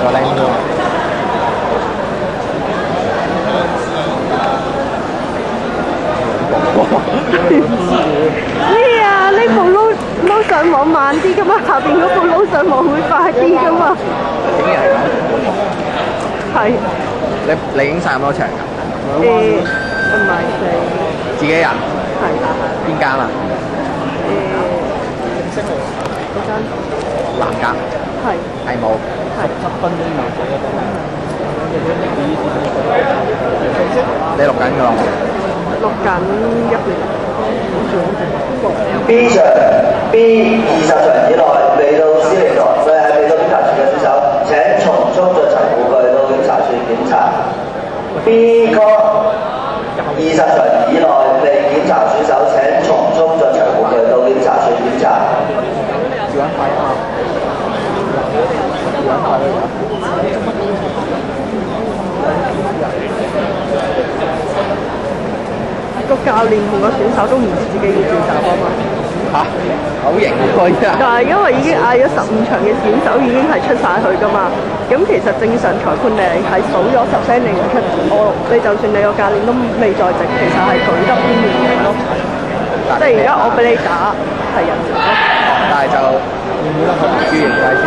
個靚喎。咩啊？呢部撈上網慢啲噶嘛，下邊嗰部撈上網會快啲噶嘛。竟然係咁。係。你影晒咁多場㗎？唔係自己人。係。邊間啊？嗰間。南間。係。係冇。係。你錄緊㗎咯？錄緊一年。B 場 B 20場以內未到司令台，未到檢查處嘅選手，請從速進行護具到檢查處檢查。B 區20場以內未檢查選手，請從速進行護具到檢查處檢查。照緊快啊嘛！照緊快啦個教練同個選手都唔知自己要召集啊嘛。嚇，好型喎！依家。但係因為已經嗌咗15場嘅選手已經係出晒去㗎嘛，咁其實正常裁判你係數咗10聲你唔出，你就算你個教練都未在席，其實係舉得邊邊贏咯。即係而家我俾你打係人咯。但係就唔會得同朱形計先。